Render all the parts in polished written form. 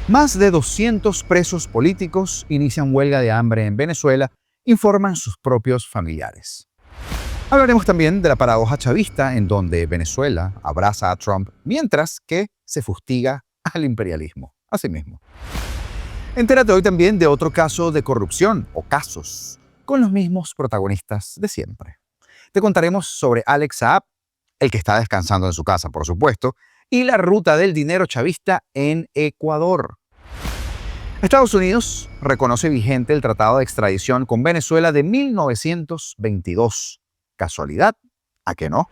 Más de 200 presos políticos inician huelga de hambre en Venezuela, informan sus propios familiares. Hablaremos también de la paradoja chavista en donde Venezuela abraza a Trump mientras que se fustiga al imperialismo. Así mismo. Entérate hoy también de otro caso de corrupción o casos con los mismos protagonistas de siempre. Te contaremos sobre Alex Saab, el que está descansando en su casa, por supuesto, y la ruta del dinero chavista en Ecuador. Estados Unidos reconoce vigente el tratado de extradición con Venezuela de 1922. ¿Casualidad? ¿A qué no?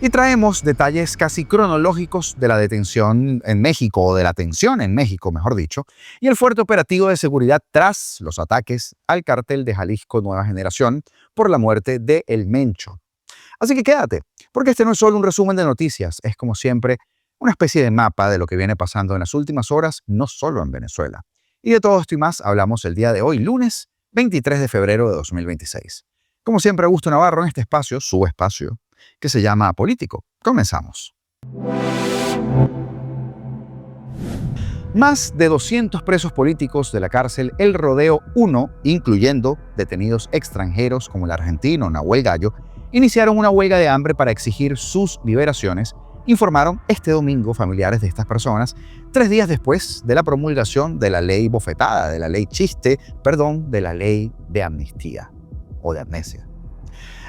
Y traemos detalles casi cronológicos de la detención en México, o de la tensión en México, mejor dicho, y el fuerte operativo de seguridad tras los ataques al cártel de Jalisco Nueva Generación por la muerte de El Mencho. Así que quédate, porque este no es solo un resumen de noticias, es como siempre una especie de mapa de lo que viene pasando en las últimas horas, no solo en Venezuela. Y de todo esto y más hablamos el día de hoy, lunes 23 de febrero de 2026. Como siempre, Augusto Navarro en este espacio, su espacio, que se llama Político. Comenzamos. Más de 200 presos políticos de la cárcel El Rodeo 1, incluyendo detenidos extranjeros como el argentino Nahuel Gallo, iniciaron una huelga de hambre para exigir sus liberaciones, informaron este domingo familiares de estas personas, 3 días después de la promulgación de la ley bofetada, de la ley chiste, de la ley de amnistía o de amnesia.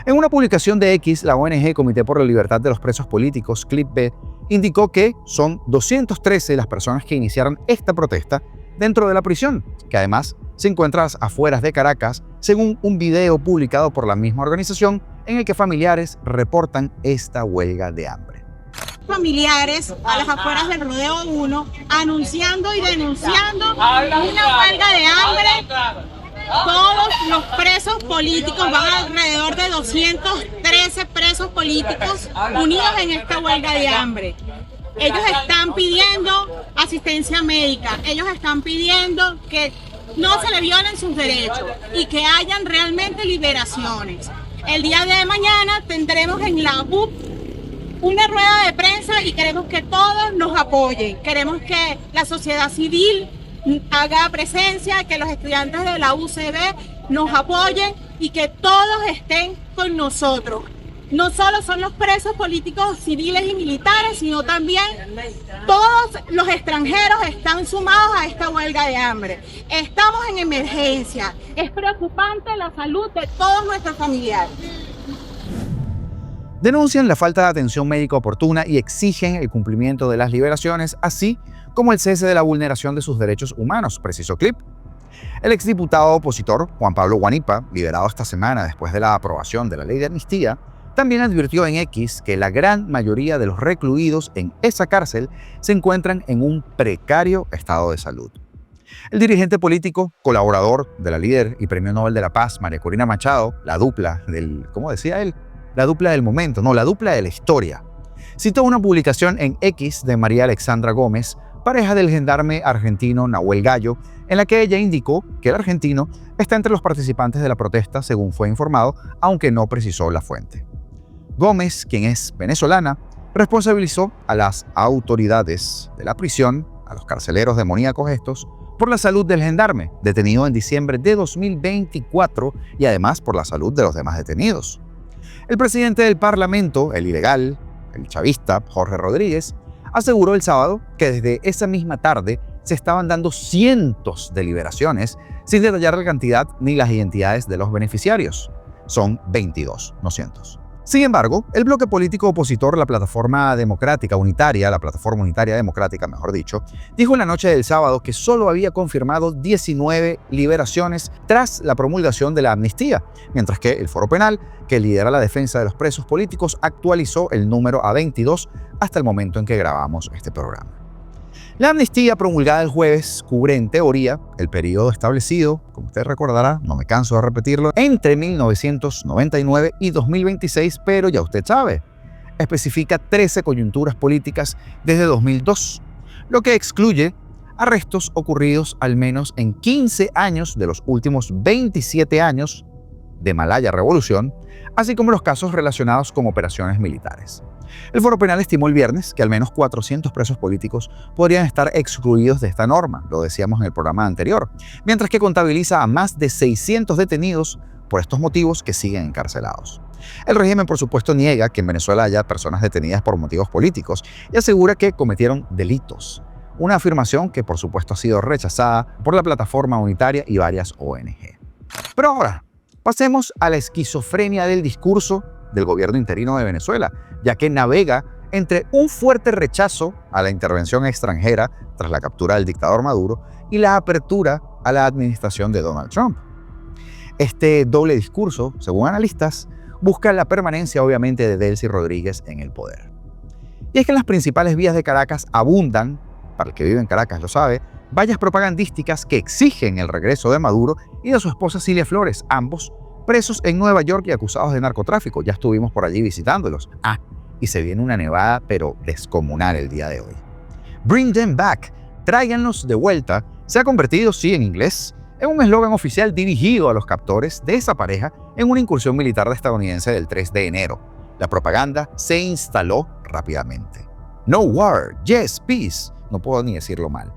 En una publicación de X, la ONG Comité por la Libertad de los Presos Políticos, CLIP-B, indicó que son 213 las personas que iniciaron esta protesta dentro de la prisión, que además se encuentra a las afueras de Caracas, según un video publicado por la misma organización en el que familiares reportan esta huelga de hambre. Familiares a las afueras del Rodeo 1 anunciando y denunciando una huelga de hambre. Todos los presos políticos, van alrededor de 213 presos políticos unidos en esta huelga de hambre. Ellos están pidiendo asistencia médica, ellos están pidiendo que no se le violen sus derechos y que hayan realmente liberaciones. El día de mañana tendremos en la UP una rueda de prensa y queremos que todos nos apoyen. Queremos que la sociedad civil haga presencia, que los estudiantes de la UCB nos apoyen y que todos estén con nosotros. No solo son los presos políticos civiles y militares, sino también todos los extranjeros están sumados a esta huelga de hambre. Estamos en emergencia. Es preocupante la salud de todos nuestros familiares. Denuncian la falta de atención médica oportuna y exigen el cumplimiento de las liberaciones, así como el cese de la vulneración de sus derechos humanos, precisó CLIP. El exdiputado opositor Juan Pablo Guanipa, liberado esta semana después de la aprobación de la ley de amnistía, también advirtió en X que la gran mayoría de los recluidos en esa cárcel se encuentran en un precario estado de salud. El dirigente político, colaborador de la líder y Premio Nobel de la Paz, María Corina Machado, la dupla del, ¿cómo decía él? La dupla del momento, no, la dupla de la historia, citó una publicación en X de María Alexandra Gómez, pareja del gendarme argentino Nahuel Gallo, en la que ella indicó que el argentino está entre los participantes de la protesta, según fue informado, aunque no precisó la fuente. Gómez, quien es venezolana, responsabilizó a las autoridades de la prisión, a los carceleros demoníacos estos, por la salud del gendarme, detenido en diciembre de 2024, y además por la salud de los demás detenidos. El presidente del Parlamento, el ilegal, el chavista, Jorge Rodríguez, aseguró el sábado que desde esa misma tarde se estaban dando cientos de liberaciones sin detallar la cantidad ni las identidades de los beneficiarios. Son 22, no cientos. Sin embargo, el bloque político opositor, la Plataforma Unitaria Democrática, mejor dicho, dijo en la noche del sábado que solo había confirmado 19 liberaciones tras la promulgación de la amnistía, mientras que el Foro Penal, que lidera la defensa de los presos políticos, actualizó el número a 22 hasta el momento en que grabamos este programa. La amnistía promulgada el jueves cubre en teoría el periodo establecido, como usted recordará, no me canso de repetirlo, entre 1999 y 2026, pero ya usted sabe, especifica 13 coyunturas políticas desde 2002, lo que excluye arrestos ocurridos al menos en 15 años de los últimos 27 años de Malaya Revolución, así como los casos relacionados con operaciones militares. El Foro Penal estimó el viernes que al menos 400 presos políticos podrían estar excluidos de esta norma, lo decíamos en el programa anterior, mientras que contabiliza a más de 600 detenidos por estos motivos que siguen encarcelados. El régimen, por supuesto, niega que en Venezuela haya personas detenidas por motivos políticos y asegura que cometieron delitos, una afirmación que, por supuesto, ha sido rechazada por la Plataforma Unitaria y varias ONG. Pero ahora, pasemos a la esquizofrenia del discurso del gobierno interino de Venezuela, ya que navega entre un fuerte rechazo a la intervención extranjera tras la captura del dictador Maduro y la apertura a la administración de Donald Trump. Este doble discurso, según analistas, busca la permanencia obviamente de Delcy Rodríguez en el poder. Y es que en las principales vías de Caracas abundan, para el que vive en Caracas lo sabe, vallas propagandísticas que exigen el regreso de Maduro y de su esposa Cilia Flores, ambos presos en Nueva York y acusados de narcotráfico. Ya estuvimos por allí visitándolos. Y se viene una nevada, pero descomunal el día de hoy. Bring them back, tráiganlos de vuelta, se ha convertido, sí, en inglés, en un eslogan oficial dirigido a los captores de esa pareja en una incursión militar estadounidense del 3 de enero. La propaganda se instaló rápidamente. No war, yes, peace. No puedo ni decirlo mal.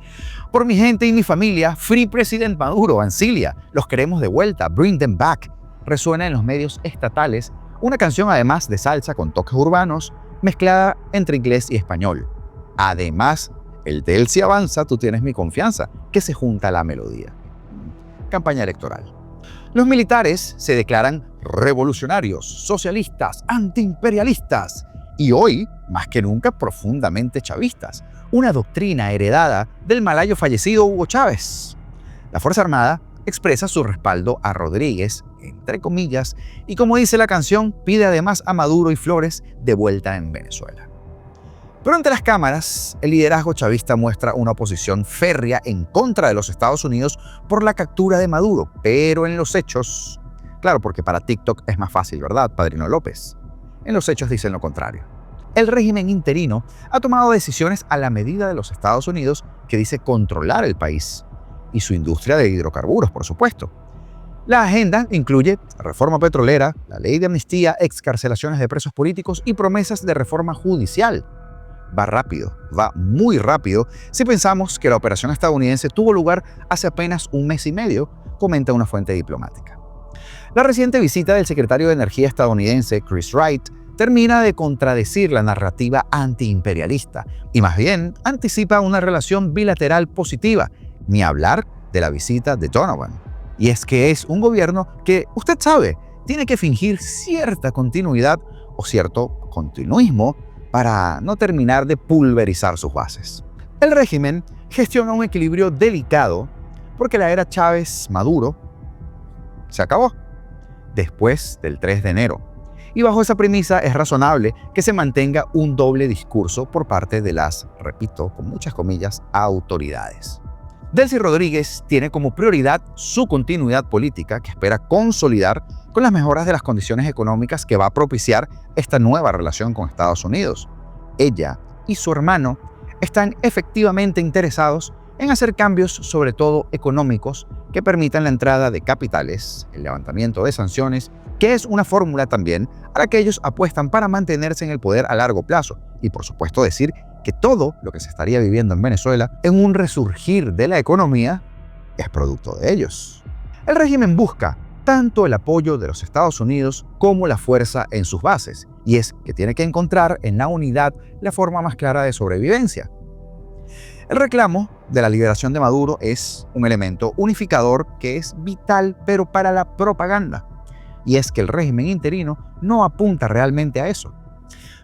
Por mi gente y mi familia, Free President Maduro, Ancilia, los queremos de vuelta, bring them back. Resuena en los medios estatales una canción además de salsa con toques urbanos, mezclada entre inglés y español. Además, el Delcy avanza, tú tienes mi confianza, que se junta a la melodía. Campaña electoral. Los militares se declaran revolucionarios, socialistas, antiimperialistas y hoy, más que nunca, profundamente chavistas, una doctrina heredada del malayo fallecido Hugo Chávez. La Fuerza Armada expresa su respaldo a Rodríguez, entre comillas, y como dice la canción, pide además a Maduro y Flores de vuelta en Venezuela. Pero ante las cámaras, el liderazgo chavista muestra una oposición férrea en contra de los Estados Unidos por la captura de Maduro, pero en los hechos, claro, porque para TikTok es más fácil, ¿verdad, Padrino López? En los hechos dicen lo contrario. El régimen interino ha tomado decisiones a la medida de los Estados Unidos que dice controlar el país y su industria de hidrocarburos, por supuesto. La agenda incluye reforma petrolera, la ley de amnistía, excarcelaciones de presos políticos y promesas de reforma judicial. Va rápido, va muy rápido si pensamos que la operación estadounidense tuvo lugar hace apenas un mes y medio, comenta una fuente diplomática. La reciente visita del secretario de Energía estadounidense, Chris Wright, termina de contradecir la narrativa antiimperialista y más bien anticipa una relación bilateral positiva, ni hablar de la visita de Donovan. Y es que es un gobierno que, usted sabe, tiene que fingir cierta continuidad o cierto continuismo para no terminar de pulverizar sus bases. El régimen gestiona un equilibrio delicado porque la era Chávez-Maduro se acabó después del 3 de enero. Y bajo esa premisa es razonable que se mantenga un doble discurso por parte de las, repito, con muchas comillas, autoridades. Delcy Rodríguez tiene como prioridad su continuidad política que espera consolidar con las mejoras de las condiciones económicas que va a propiciar esta nueva relación con Estados Unidos. Ella y su hermano están efectivamente interesados en hacer cambios, sobre todo económicos, que permitan la entrada de capitales, el levantamiento de sanciones, que es una fórmula también a la que ellos apuestan para mantenerse en el poder a largo plazo. Y por supuesto decir que todo lo que se estaría viviendo en Venezuela en un resurgir de la economía es producto de ellos. El régimen busca tanto el apoyo de los Estados Unidos como la fuerza en sus bases, y es que tiene que encontrar en la unidad la forma más clara de sobrevivencia. El reclamo de la liberación de Maduro es un elemento unificador que es vital, pero para la propaganda, y es que el régimen interino no apunta realmente a eso.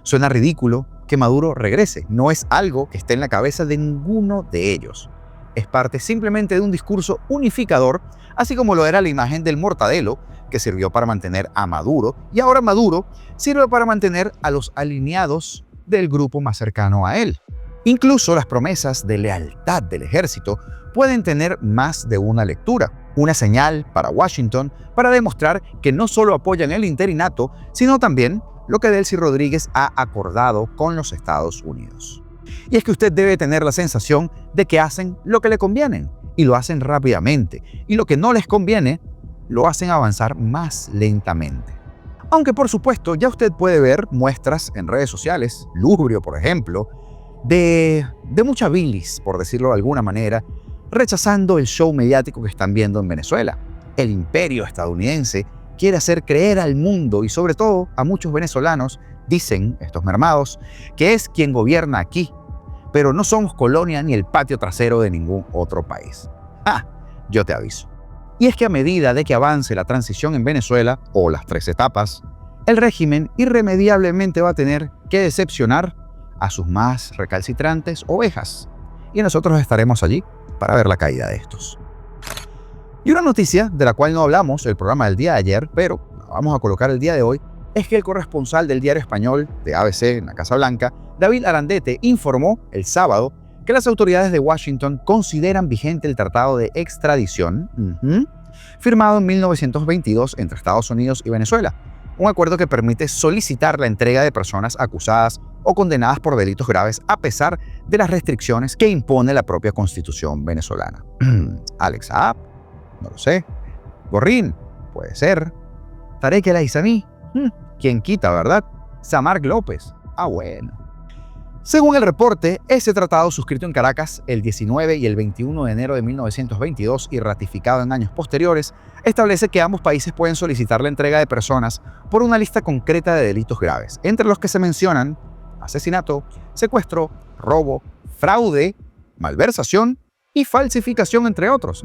Suena ridículo que Maduro regrese, no es algo que esté en la cabeza de ninguno de ellos. Es parte simplemente de un discurso unificador, así como lo era la imagen del mortadelo, que sirvió para mantener a Maduro, y ahora Maduro sirve para mantener a los alineados del grupo más cercano a él. Incluso las promesas de lealtad del ejército pueden tener más de una lectura, una señal para Washington para demostrar que no solo apoyan el interinato, sino también lo que Delcy Rodríguez ha acordado con los Estados Unidos. Y es que usted debe tener la sensación de que hacen lo que le conviene, y lo hacen rápidamente, y lo que no les conviene, lo hacen avanzar más lentamente. Aunque por supuesto ya usted puede ver muestras en redes sociales, Lubrio por ejemplo, de mucha bilis, por decirlo de alguna manera, rechazando el show mediático que están viendo en Venezuela. El imperio estadounidense quiere hacer creer al mundo y sobre todo a muchos venezolanos, dicen estos mermados, que es quien gobierna aquí, pero no somos colonia ni el patio trasero de ningún otro país. Yo te aviso. Y es que a medida de que avance la transición en Venezuela, o las 3 etapas, el régimen irremediablemente va a tener que decepcionar a sus más recalcitrantes ovejas. Y nosotros estaremos allí para ver la caída de estos. Y una noticia de la cual no hablamos el programa del día de ayer, pero la vamos a colocar el día de hoy, es que el corresponsal del diario español de ABC en la Casa Blanca, David Arandete, informó el sábado que las autoridades de Washington consideran vigente el tratado de extradición firmado en 1922 entre Estados Unidos y Venezuela, un acuerdo que permite solicitar la entrega de personas acusadas o condenadas por delitos graves a pesar de las restricciones que impone la propia Constitución venezolana. Alex Saab, no lo sé. Gorrín, puede ser. Tarek El Aissami, ¿quién quita, verdad? Samarc López, bueno. Según el reporte, ese tratado suscrito en Caracas el 19 y el 21 de enero de 1922 y ratificado en años posteriores, establece que ambos países pueden solicitar la entrega de personas por una lista concreta de delitos graves, entre los que se mencionan asesinato, secuestro, robo, fraude, malversación y falsificación, entre otros.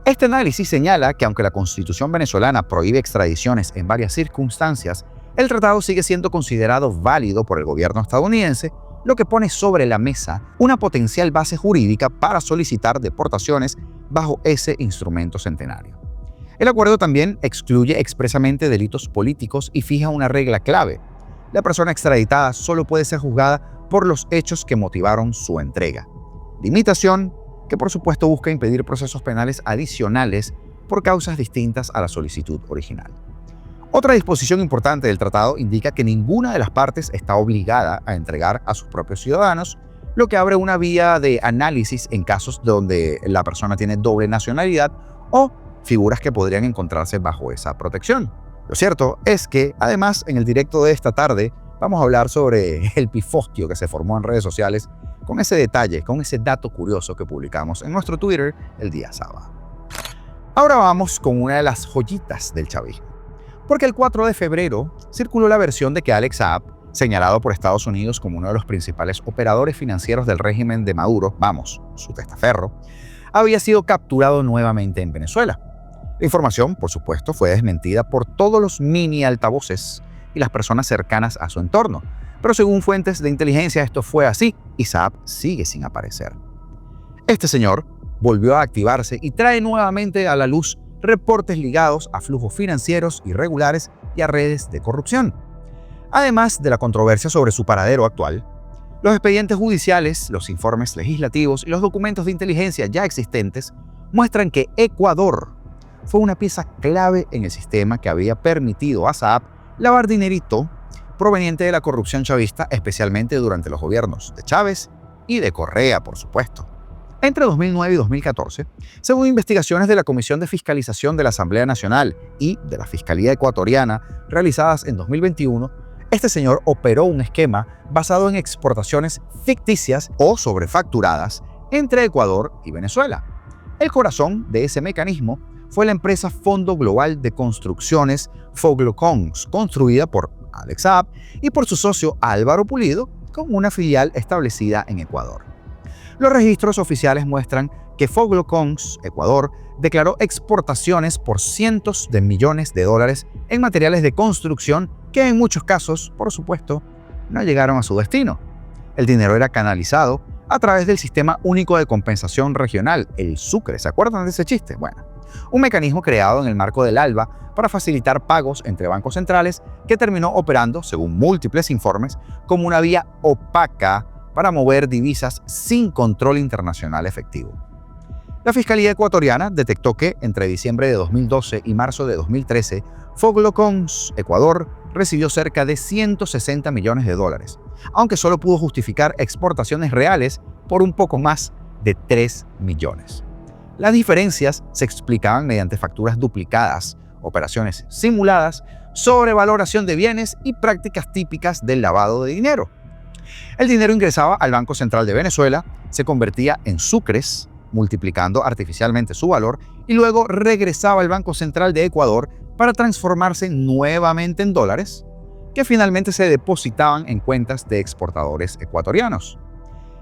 Este análisis señala que aunque la Constitución venezolana prohíbe extradiciones en varias circunstancias, el tratado sigue siendo considerado válido por el gobierno estadounidense, lo que pone sobre la mesa una potencial base jurídica para solicitar deportaciones bajo ese instrumento centenario. El acuerdo también excluye expresamente delitos políticos y fija una regla clave: la persona extraditada solo puede ser juzgada por los hechos que motivaron su entrega. Limitación que por supuesto busca impedir procesos penales adicionales por causas distintas a la solicitud original. Otra disposición importante del tratado indica que ninguna de las partes está obligada a entregar a sus propios ciudadanos, lo que abre una vía de análisis en casos donde la persona tiene doble nacionalidad o figuras que podrían encontrarse bajo esa protección. Lo cierto es que, además, en el directo de esta tarde vamos a hablar sobre el pifostio que se formó en redes sociales con ese detalle, con ese dato curioso que publicamos en nuestro Twitter el día sábado. Ahora vamos con una de las joyitas del chavismo. Porque el 4 de febrero circuló la versión de que Alex Saab, señalado por Estados Unidos como uno de los principales operadores financieros del régimen de Maduro, su testaferro, había sido capturado nuevamente en Venezuela. La información, por supuesto, fue desmentida por todos los mini altavoces y las personas cercanas a su entorno, pero según fuentes de inteligencia esto fue así y Saab sigue sin aparecer. Este señor volvió a activarse y trae nuevamente a la luz reportes ligados a flujos financieros irregulares y a redes de corrupción. Además de la controversia sobre su paradero actual, los expedientes judiciales, los informes legislativos y los documentos de inteligencia ya existentes muestran que Ecuador fue una pieza clave en el sistema que había permitido a Saab lavar dinerito proveniente de la corrupción chavista, especialmente durante los gobiernos de Chávez y de Correa, por supuesto. Entre 2009 y 2014, según investigaciones de la Comisión de Fiscalización de la Asamblea Nacional y de la Fiscalía Ecuatoriana realizadas en 2021, este señor operó un esquema basado en exportaciones ficticias o sobrefacturadas entre Ecuador y Venezuela. El corazón de ese mecanismo fue la empresa Fondo Global de Construcciones Foglocons, construida por Alex Saab y por su socio Álvaro Pulido, con una filial establecida en Ecuador. Los registros oficiales muestran que Foglocons, Ecuador, declaró exportaciones por cientos de millones de dólares en materiales de construcción que en muchos casos, por supuesto, no llegaron a su destino. El dinero era canalizado a través del Sistema Único de Compensación Regional, el SUCRE. ¿Se acuerdan de ese chiste? Bueno, un mecanismo creado en el marco del ALBA para facilitar pagos entre bancos centrales que terminó operando, según múltiples informes, como una vía opaca para mover divisas sin control internacional efectivo. La Fiscalía Ecuatoriana detectó que entre diciembre de 2012 y marzo de 2013, Foglocons, Ecuador, recibió cerca de 160 millones de dólares, aunque solo pudo justificar exportaciones reales por un poco más de 3 millones. Las diferencias se explicaban mediante facturas duplicadas, operaciones simuladas, sobrevaloración de bienes y prácticas típicas del lavado de dinero. El dinero ingresaba al Banco Central de Venezuela, se convertía en sucres, multiplicando artificialmente su valor, y luego regresaba al Banco Central de Ecuador para transformarse nuevamente en dólares, que finalmente se depositaban en cuentas de exportadores ecuatorianos.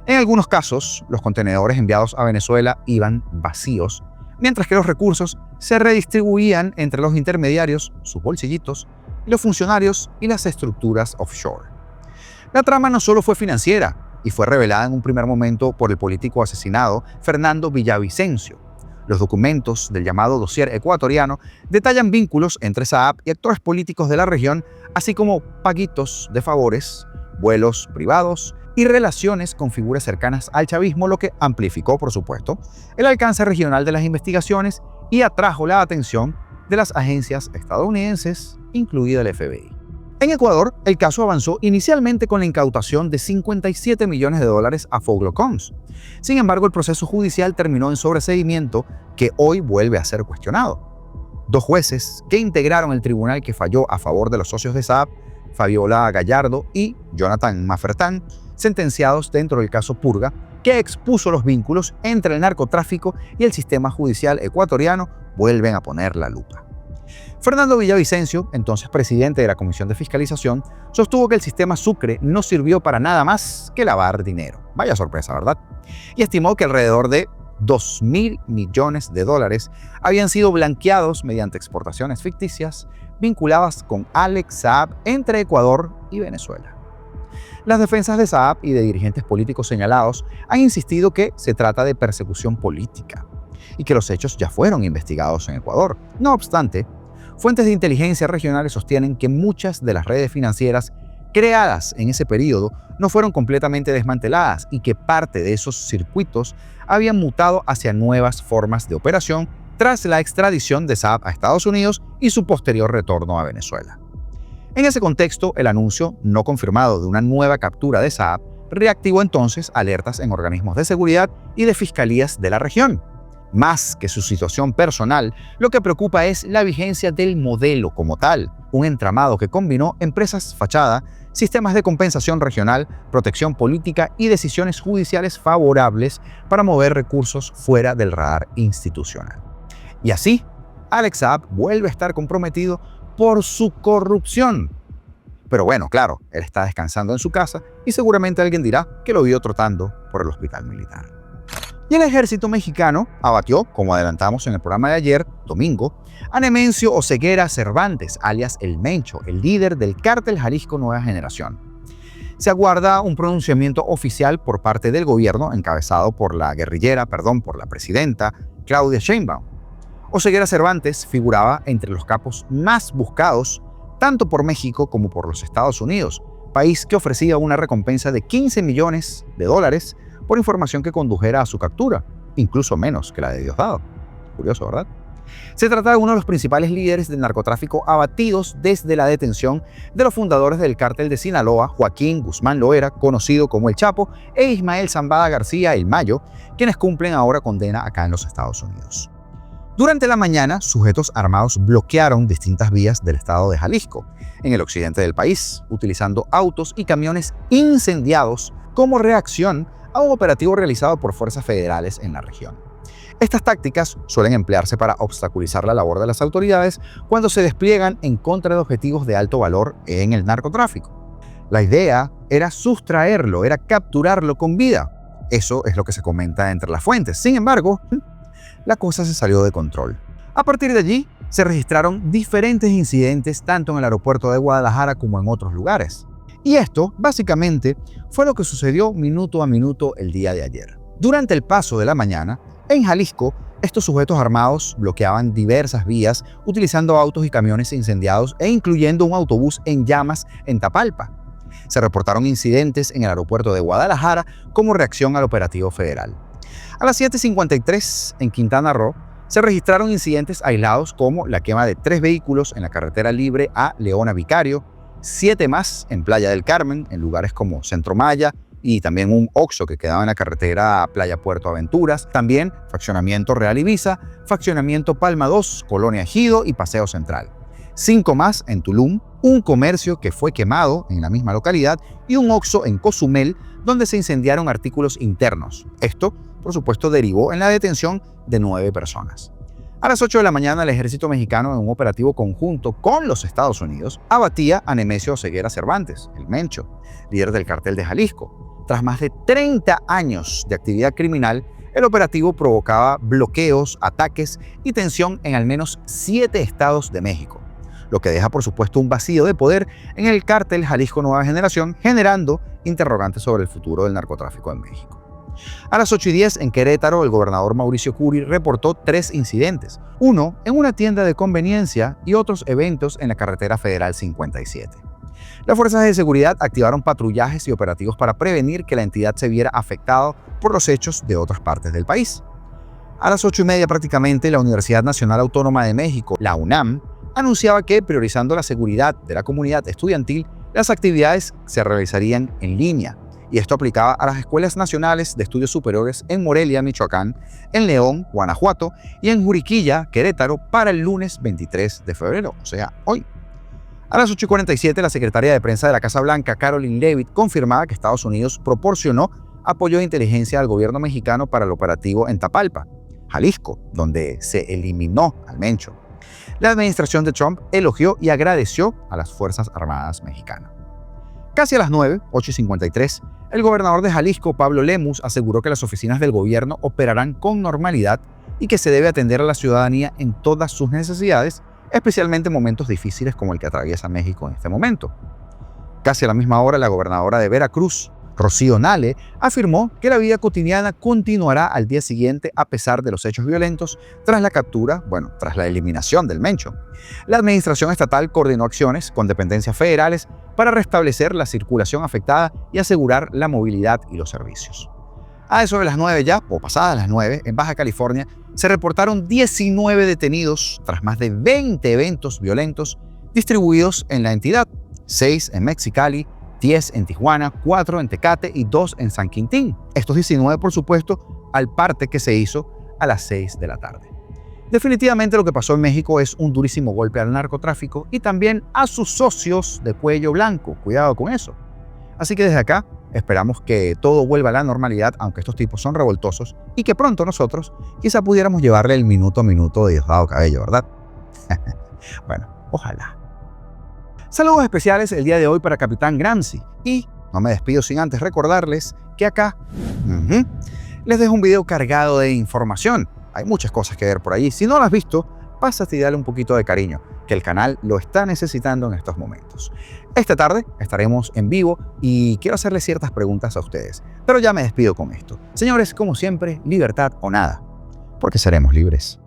En algunos casos, los contenedores enviados a Venezuela iban vacíos, mientras que los recursos se redistribuían entre los intermediarios, sus bolsillitos, y los funcionarios y las estructuras offshore. La trama no solo fue financiera, y fue revelada en un primer momento por el político asesinado Fernando Villavicencio. Los documentos del llamado dossier ecuatoriano detallan vínculos entre Saab y actores políticos de la región, así como paguitos de favores, vuelos privados y relaciones con figuras cercanas al chavismo, lo que amplificó, por supuesto, el alcance regional de las investigaciones y atrajo la atención de las agencias estadounidenses, incluida el FBI. En Ecuador, el caso avanzó inicialmente con la incautación de $57 millones a Foglocoms. Sin embargo, el proceso judicial terminó en sobreseimiento que hoy vuelve a ser cuestionado. Dos jueces que integraron el tribunal que falló a favor de los socios de Saab, Fabiola Gallardo y Jonathan Mafertán, sentenciados dentro del caso Purga, que expuso los vínculos entre el narcotráfico y el sistema judicial ecuatoriano, vuelven a poner la lupa. Fernando Villavicencio, entonces presidente de la Comisión de Fiscalización, sostuvo que el sistema Sucre no sirvió para nada más que lavar dinero. Vaya sorpresa, ¿verdad? Y estimó que alrededor de $2.000 millones habían sido blanqueados mediante exportaciones ficticias vinculadas con Alex Saab entre Ecuador y Venezuela. Las defensas de Saab y de dirigentes políticos señalados han insistido que se trata de persecución política y que los hechos ya fueron investigados en Ecuador. No obstante, fuentes de inteligencia regionales sostienen que muchas de las redes financieras creadas en ese periodo no fueron completamente desmanteladas y que parte de esos circuitos habían mutado hacia nuevas formas de operación tras la extradición de Saab a Estados Unidos y su posterior retorno a Venezuela. En ese contexto, el anuncio no confirmado de una nueva captura de Saab reactivó entonces alertas en organismos de seguridad y de fiscalías de la región. Más que su situación personal, lo que preocupa es la vigencia del modelo como tal, un entramado que combinó empresas fachada, sistemas de compensación regional, protección política y decisiones judiciales favorables para mover recursos fuera del radar institucional. Y así, Alex Saab vuelve a estar comprometido por su corrupción. Pero bueno, claro, él está descansando en su casa y seguramente alguien dirá que lo vio trotando por el hospital militar. Y el ejército mexicano abatió, como adelantamos en el programa de ayer, domingo, a Nemencio Oseguera Cervantes, alias El Mencho, el líder del cártel Jalisco Nueva Generación. Se aguarda un pronunciamiento oficial por parte del gobierno, encabezado por la presidenta Claudia Sheinbaum. Oseguera Cervantes figuraba entre los capos más buscados, tanto por México como por los Estados Unidos, país que ofrecía una recompensa de $15 millones por información que condujera a su captura, incluso menos que la de Diosdado. Curioso, ¿verdad? Se trata de uno de los principales líderes del narcotráfico abatidos desde la detención de los fundadores del cártel de Sinaloa, Joaquín Guzmán Loera, conocido como El Chapo, e Ismael Zambada García, El Mayo, quienes cumplen ahora condena acá en los Estados Unidos. Durante la mañana, sujetos armados bloquearon distintas vías del estado de Jalisco, en el occidente del país, utilizando autos y camiones incendiados como reacción a un operativo realizado por fuerzas federales en la región. Estas tácticas suelen emplearse para obstaculizar la labor de las autoridades cuando se despliegan en contra de objetivos de alto valor en el narcotráfico. La idea era sustraerlo, era capturarlo con vida. Eso es lo que se comenta entre las fuentes. Sin embargo, la cosa se salió de control. A partir de allí, se registraron diferentes incidentes tanto en el aeropuerto de Guadalajara como en otros lugares. Y esto, básicamente, fue lo que sucedió minuto a minuto el día de ayer. Durante el paso de la mañana, en Jalisco, estos sujetos armados bloqueaban diversas vías utilizando autos y camiones incendiados e incluyendo un autobús en llamas en Tapalpa. Se reportaron incidentes en el aeropuerto de Guadalajara como reacción al operativo federal. A las 7:53 en Quintana Roo, se registraron incidentes aislados como la quema de 3 vehículos en la carretera libre a Leona Vicario, 7 más en Playa del Carmen, en lugares como Centro Maya, y también un Oxxo que quedaba en la carretera Playa Puerto Aventuras, también fraccionamiento Real Ibiza, fraccionamiento Palma 2, Colonia Ejido y Paseo Central. 5 más en Tulum, un comercio que fue quemado en la misma localidad y un Oxxo en Cozumel, donde se incendiaron artículos internos. Esto, por supuesto, derivó en la detención de 9 personas. A las 8 de la mañana, el ejército mexicano, en un operativo conjunto con los Estados Unidos, abatía a Nemesio Oseguera Cervantes, el Mencho, líder del cártel de Jalisco. Tras más de 30 años de actividad criminal, el operativo provocaba bloqueos, ataques y tensión en al menos 7 estados de México, lo que deja, por supuesto, un vacío de poder en el cártel Jalisco Nueva Generación, generando interrogantes sobre el futuro del narcotráfico en México. A las 8:10 en Querétaro, el gobernador Mauricio Curi reportó 3 incidentes, uno en una tienda de conveniencia y otros eventos en la carretera federal 57. Las fuerzas de seguridad activaron patrullajes y operativos para prevenir que la entidad se viera afectada por los hechos de otras partes del país. A las 8:30 prácticamente, la Universidad Nacional Autónoma de México, la UNAM, anunciaba que, priorizando la seguridad de la comunidad estudiantil, las actividades se realizarían en línea. Y esto aplicaba a las escuelas nacionales de estudios superiores en Morelia, Michoacán, en León, Guanajuato y en Juriquilla, Querétaro, para el lunes 23 de febrero, o sea, hoy. A las 8:47, la secretaria de prensa de la Casa Blanca, Caroline Leavitt, confirmaba que Estados Unidos proporcionó apoyo de inteligencia al gobierno mexicano para el operativo en Tapalpa, Jalisco, donde se eliminó al Mencho. La administración de Trump elogió y agradeció a las Fuerzas Armadas mexicanas. Casi a las 9, 8:53, el gobernador de Jalisco, Pablo Lemus, aseguró que las oficinas del gobierno operarán con normalidad y que se debe atender a la ciudadanía en todas sus necesidades, especialmente en momentos difíciles como el que atraviesa México en este momento. Casi a la misma hora, la gobernadora de Veracruz, Rocío Nale, afirmó que la vida cotidiana continuará al día siguiente a pesar de los hechos violentos tras la captura, tras la eliminación del Mencho. La administración estatal coordinó acciones con dependencias federales para restablecer la circulación afectada y asegurar la movilidad y los servicios. A eso de las 9 ya, o pasadas las 9, en Baja California, se reportaron 19 detenidos tras más de 20 eventos violentos distribuidos en la entidad, 6 en Mexicali, 10 en Tijuana, 4 en Tecate y 2 en San Quintín. Estos 19, por supuesto, al parte que se hizo a las 6 de la tarde. Definitivamente lo que pasó en México es un durísimo golpe al narcotráfico y también a sus socios de cuello blanco. Cuidado con eso. Así que desde acá esperamos que todo vuelva a la normalidad, aunque estos tipos son revoltosos, y que pronto nosotros quizá pudiéramos llevarle el minuto a minuto de Diosdado Cabello, ¿verdad? Ojalá. Saludos especiales el día de hoy para Capitán Gramsci. Y no me despido sin antes recordarles que acá les dejo un video cargado de información. Hay muchas cosas que ver por allí. Si no lo has visto, pásate y dale un poquito de cariño, que el canal lo está necesitando en estos momentos. Esta tarde estaremos en vivo y quiero hacerles ciertas preguntas a ustedes. Pero ya me despido con esto. Señores, como siempre, libertad o nada, porque seremos libres.